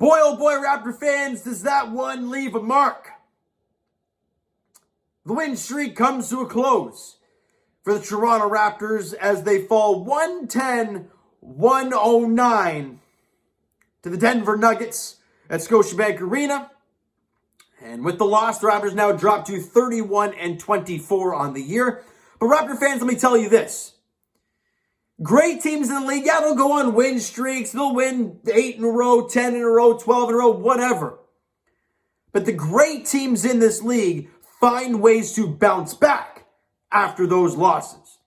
Boy, oh boy, Raptor fans, does that one leave a mark? The win streak comes to a close for the Toronto Raptors as they fall 110-109 to the Denver Nuggets at Scotiabank Arena. And with the loss, the Raptors now drop to 31-24 on the year. But Raptor fans, let me tell you this. Great teams in the league, yeah, they'll go on win streaks. They'll win 8 in a row, 10 in a row, 12 in a row, whatever. But the great teams in this league find ways to bounce back after those losses.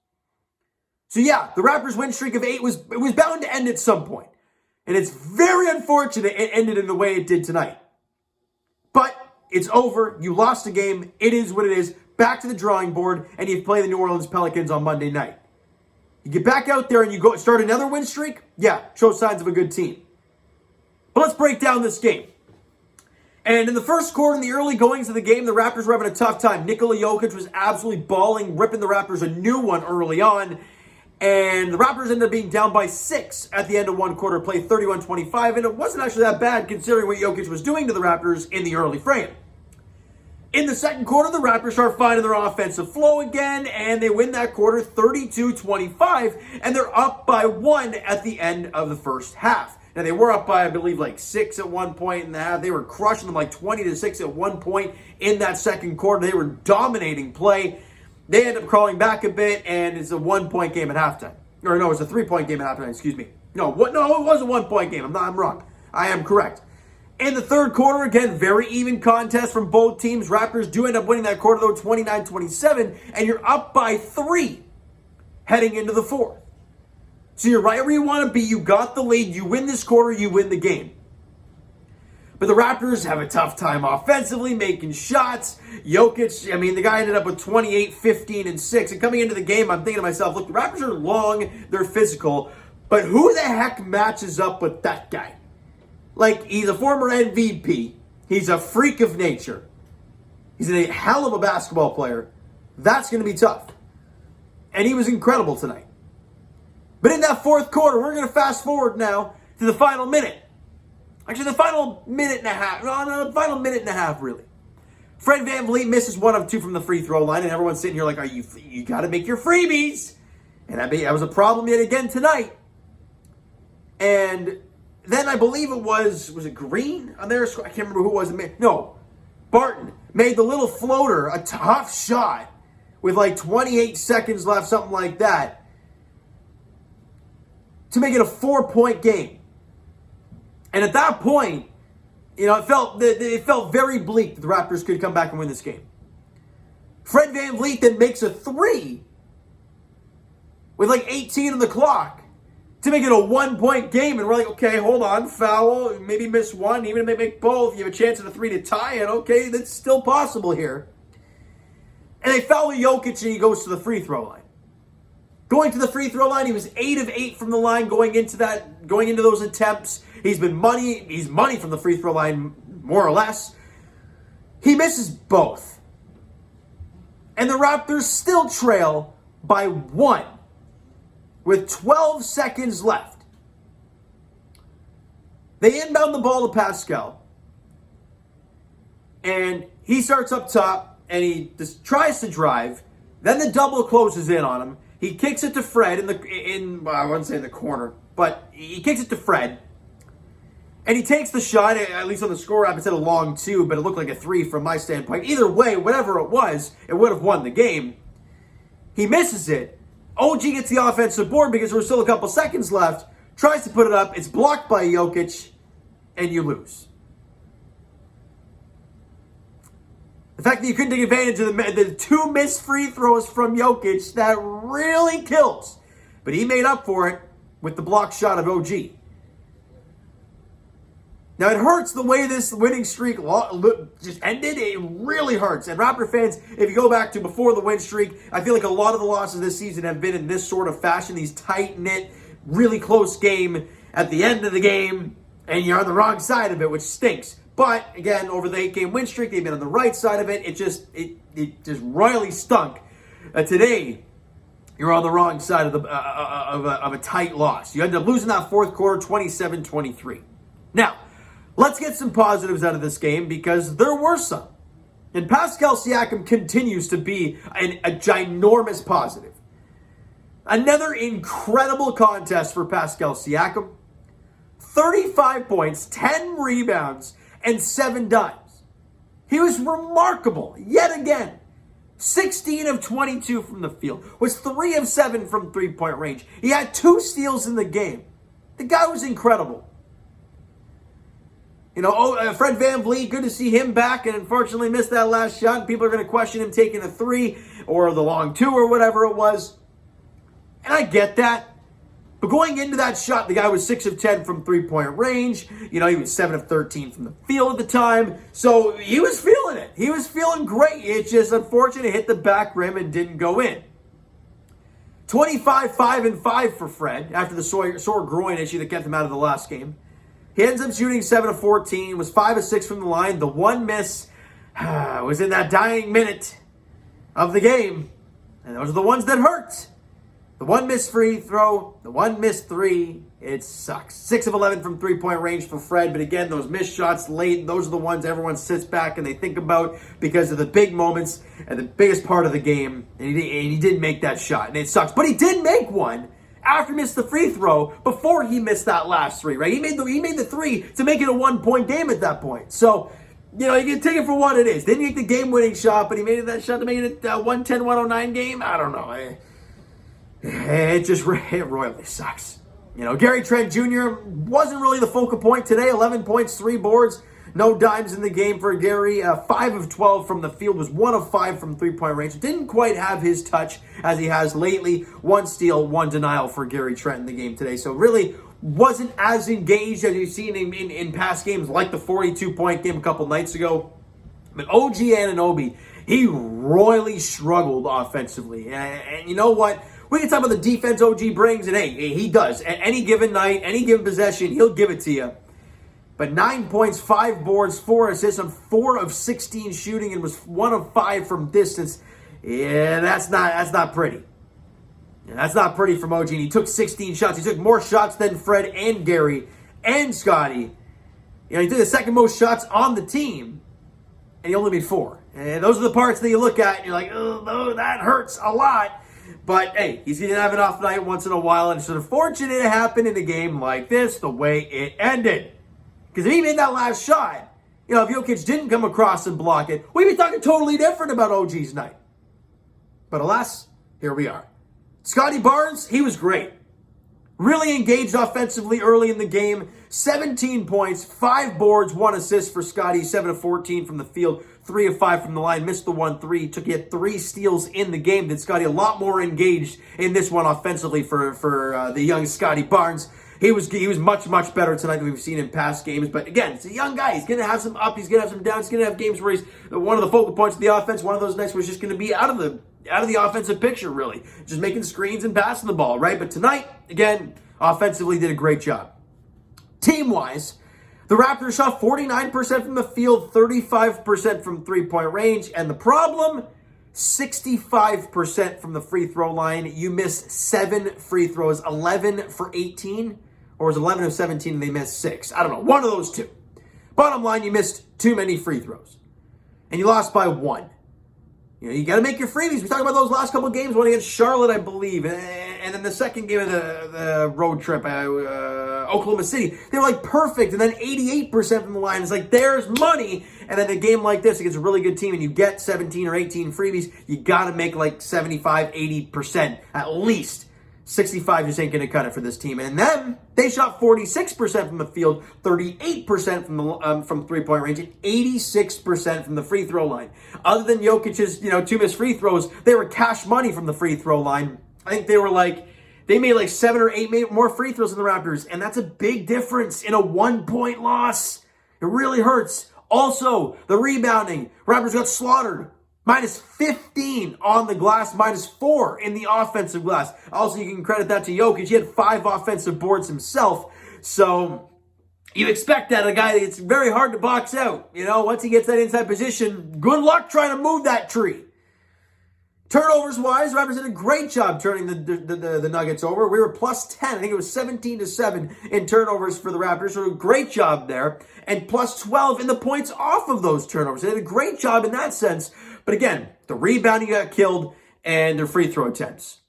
So yeah, the Raptors' win streak of 8 was bound to end at some point. And it's very unfortunate it ended in the way it did tonight. But it's over. You lost a game. It is what it is. Back to the drawing board, and you play the New Orleans Pelicans on Monday night. You get back out there and you go start another win streak? Yeah, show signs of a good team. But let's break down this game. And in the first quarter, in the early goings of the game, the Raptors were having a tough time. Nikola Jokic was absolutely balling, ripping the Raptors a new one early on. And the Raptors ended up being down by 6 at the end of one quarter, played 31-25. And it wasn't actually that bad considering what Jokic was doing to the Raptors in the early frame. In the second quarter, the Raptors start finding their offensive flow again, and they win that quarter 32-25, and they're up by 1 at the end of the first half. Now, they were up by, I believe, like 6 at one point in the half. They were crushing them like 20-6 at one point in that second quarter. They were dominating play. They end up crawling back a bit, and it's a 1-point game at halftime. Or no, it's a 3-point game at halftime, excuse me. No, it was a 1-point game. I'm wrong. I am correct. In the third quarter, again, very even contest from both teams. Raptors do end up winning that quarter, though, 29-27, and you're up by 3 heading into the fourth. So you're right where you want to be. You got the lead. You win this quarter, you win the game. But the Raptors have a tough time offensively, making shots. Jokic, I mean, the guy ended up with 28, 15, and 6. And coming into the game, I'm thinking to myself, look, the Raptors are long, they're physical, but who the heck matches up with that guy? Like, he's a former MVP. He's a freak of nature. He's a hell of a basketball player. That's going to be tough. And he was incredible tonight. But in that fourth quarter, we're going to fast forward now to the final minute. Actually, the final minute and a half. No, the final minute and a half, really. Fred VanVleet misses 1 of 2 from the free throw line, and everyone's sitting here like, you got to make your freebies. And that was a problem yet again tonight. And then I believe it was it Green on there? I can't remember who it was. No, Barton made the little floater, a tough shot with like 28 seconds left, something like that, to make it a 4-point game. And at that point, you know, it felt very bleak that the Raptors could come back and win this game. Fred VanVleet then makes a 3 with like 18 on the clock to make it a 1-point game. And we're like, okay, hold on, foul, maybe miss 1, even if they make both, you have a chance at a 3 to tie it. Okay, that's still possible here. And they foul Jokic and he goes to the free throw line. Going to the free throw line, he was 8 of 8 from the line going into those attempts. He's money from the free throw line, more or less. He misses both. And the Raptors still trail by 1 with 12 seconds left. They inbound the ball to Pascal. And he starts up top and he just tries to drive. Then the double closes in on him. He kicks it to Fred well, I wouldn't say in the corner, but he kicks it to Fred. And he takes the shot, at least on the score app, it said a long 2, but it looked like a 3 from my standpoint. Either way, whatever it was, it would have won the game. He misses it. OG gets the offensive board because there was still a couple seconds left. Tries to put it up. It's blocked by Jokic, and you lose. The fact that you couldn't take advantage of the 2 missed free throws from Jokic, that really kills. But he made up for it with the blocked shot of OG. Now, it hurts the way this winning streak just ended. It really hurts. And Raptor fans, if you go back to before the win streak, I feel like a lot of the losses this season have been in this sort of fashion, these tight-knit, really close game at the end of the game, and you're on the wrong side of it, which stinks. But, again, over the 8-game win streak, they've been on the right side of it. It just royally stunk. Today, you're on the wrong side of a tight loss. You ended up losing that fourth quarter, 27-23. Now, Let's get some positives out of this game because there were some. And Pascal Siakam continues to be a ginormous positive. Another incredible contest for Pascal Siakam. 35 points, 10 rebounds, and 7 dimes. He was remarkable yet again. 16 of 22 from the field. Was 3 of 7 from three-point range. He had 2 steals in the game. The guy was incredible. You know, Fred VanVleet, good to see him back, and unfortunately missed that last shot. People are going to question him taking a 3 or the long 2 or whatever it was. And I get that. But going into that shot, the guy was 6 of 10 from three-point range. You know, he was 7 of 13 from the field at the time. So he was feeling it. He was feeling great. It's just unfortunate it hit the back rim and didn't go in. 25, 5, and 5 for Fred after the sore groin issue that kept him out of the last game. He ends up shooting 7 of 14, was 5 of 6 from the line. The one miss was in that dying minute of the game. And those are the ones that hurt. The one missed free throw, the one missed 3, it sucks. 6 of 11 from three-point range for Fred, but again, those missed shots late, those are the ones everyone sits back and they think about because of the big moments and the biggest part of the game, and he didn't make that shot, and it sucks. But he did make one after he missed the free throw before he missed that last 3, right? He made the 3 to make it a 1-point game at that point. So, you know, you can take it for what it is. Didn't make the game-winning shot, but he made that shot to make it a 110-109 game? I don't know. It royally sucks. You know, Gary Trent Jr. wasn't really the focal point today. 11 points, 3 boards, no dimes in the game for Gary. 5 of 12 from the field, was 1 of 5 from three-point range. Didn't quite have his touch as he has lately. 1 steal, 1 denial for Gary Trent in the game today. So really wasn't as engaged as you've seen in past games like the 42-point game a couple nights ago. But OG Anunoby, he royally struggled offensively. And you know what? We can talk about the defense OG brings, and hey, he does. At any given night, any given possession, he'll give it to you. But 9 points, 5 boards, 4 assists on 4 of 16 shooting, and was 1 of 5 from distance. Yeah, that's not pretty. Yeah, that's not pretty from OG. And he took 16 shots. He took more shots than Fred and Gary and Scotty. You know, he took the second most shots on the team, and he only made 4. And those are the parts that you look at, and you're like, oh, that hurts a lot. But, hey, he's going to have an off night once in a while, and it's unfortunate it happened in a game like this, the way it ended. Because if he made that last shot, you know, if Jokic didn't come across and block it, we'd be talking totally different about OG's night. But alas, here we are. Scotty Barnes, he was great. Really engaged offensively early in the game. 17 points, 5 boards, 1 assist for Scotty. 7 of 14 from the field, 3 of 5 from the line. Missed the 1-3. Took yet 3 steals in the game. Did Scotty a lot more engaged in this one offensively for the young Scotty Barnes. He was much, much better tonight than we've seen in past games. But again, it's a young guy. He's going to have some up. He's going to have some down. He's going to have games where he's one of the focal points of the offense. One of those nights where he's just going to be out of the offensive picture, really. Just making screens and passing the ball, right? But tonight, again, offensively did a great job. Team-wise, the Raptors shot 49% from the field, 35% from three-point range. And the problem, 65% from the free throw line. You missed 7 free throws, 11 for 18, or was 11 of 17 and they missed 6. I don't know, one of those two. Bottom line, you missed too many free throws. And you lost by 1. You know, you got to make your freebies. We talked about those last couple of games, one against Charlotte, I believe, and then the second game of the road trip, Oklahoma City. They were like perfect, and then 88% from the line. It's like, there's money. And then a game like this against a really good team, and you get 17 or 18 freebies, you got to make like 75, 80% at least. 65 just ain't going to cut it for this team. And then they shot 46% from the field, 38% from three-point range, and 86% from the free throw line. Other than Jokic's, 2 missed free throws, they were cash money from the free throw line. I think they made like 7 or 8 more free throws than the Raptors, and that's a big difference in a 1-point loss. It really hurts. Also, the rebounding. Raptors got slaughtered. Minus 15 on the glass, minus 4 in the offensive glass. Also, you can credit that to Jokic. He had 5 offensive boards himself. So, you expect that a guy that's very hard to box out. Once he gets that inside position, good luck trying to move that tree. Turnovers-wise, Raptors did a great job turning the Nuggets over. We were plus 10. I think it was 17-7 in turnovers for the Raptors. So a great job there. And plus 12 in the points off of those turnovers. They did a great job in that sense. But again, the rebounding got killed and their free throw attempts.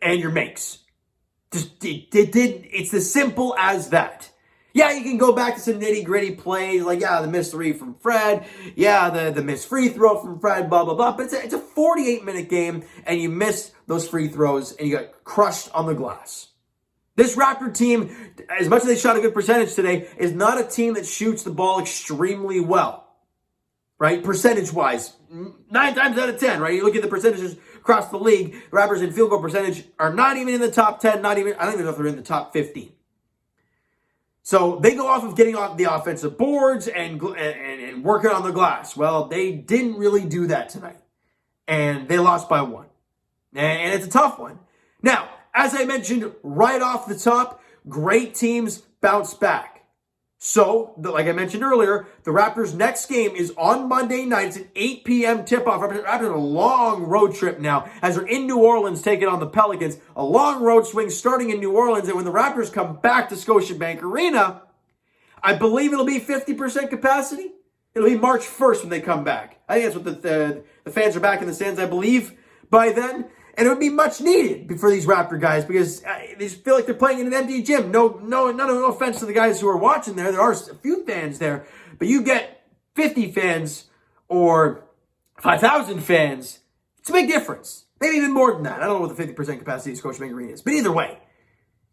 And your makes. It's as simple as that. Yeah, you can go back to some nitty-gritty plays, like, the missed three from Fred, the missed free throw from Fred, blah, blah, blah. But it's a 48-minute game, and you miss those free throws, and you got crushed on the glass. This Raptor team, as much as they shot a good percentage today, is not a team that shoots the ball extremely well, right? Percentage-wise, 9 times out of 10, right? You look at the percentages across the league, Raptors in field goal percentage are not even in the top 10, I don't even know if they're in the top 15. So they go off of getting off the offensive boards and working on the glass. Well, they didn't really do that tonight. And they lost by 1. And it's a tough one. Now, as I mentioned right off the top, great teams bounce back. So, like I mentioned earlier, the Raptors' next game is on Monday night. It's an 8 p.m. tip-off. Raptors are a long road trip now as they're in New Orleans taking on the Pelicans. A long road swing starting in New Orleans. And when the Raptors come back to Scotiabank Arena, I believe it'll be 50% capacity. It'll be March 1st when they come back. I think that's what the fans are back in the stands, I believe, by then. And it would be much needed for these Raptor guys because they just feel like they're playing in an empty gym. No offense to the guys who are watching there. There are a few fans there. But you get 50 fans or 5,000 fans, it's a big difference. Maybe even more than that. I don't know what the 50% capacity of Scotiabank Arena is. But either way,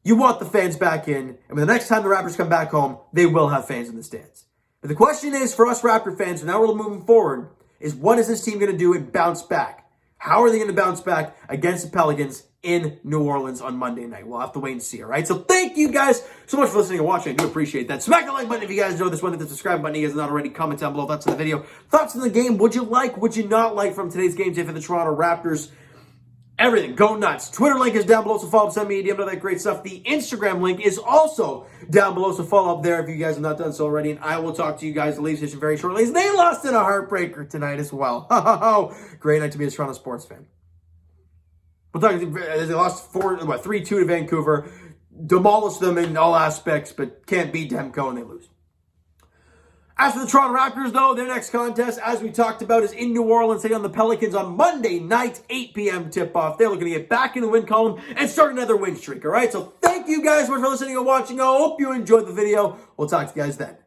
you want the fans back in. And when the next time the Raptors come back home, they will have fans in the stands. But the question is, for us Raptor fans, and now we're moving forward, is what is this team going to do and bounce back? How are they going to bounce back against the Pelicans in New Orleans on Monday night? We'll have to wait and see, all right? So thank you guys so much for listening and watching. I do appreciate that. Smack the like button if you guys enjoyed this one. Hit the subscribe button if you guys are not already. Comment down below thoughts on the video. Thoughts on the game. Would you like, would you not like from today's game day for the Toronto Raptors? Everything. Go nuts. Twitter link is down below, so follow up, send me a DM, all that great stuff. The Instagram link is also down below, so follow up there if you guys have not done so already. And I will talk to you guys, the Leafs Nation, very shortly. As they lost in a heartbreaker tonight as well. Great night to be a Toronto sports fan. We'll talk, they lost 3-2 to Vancouver, demolished them in all aspects, but can't beat Demko and they lose. As for the Toronto Raptors, though, their next contest, as we talked about, is in New Orleans, taking on the Pelicans on Monday night, 8 p.m. tip-off. They're looking to get back in the win column and start another win streak, all right? So thank you guys so much for listening and watching. I hope you enjoyed the video. We'll talk to you guys then.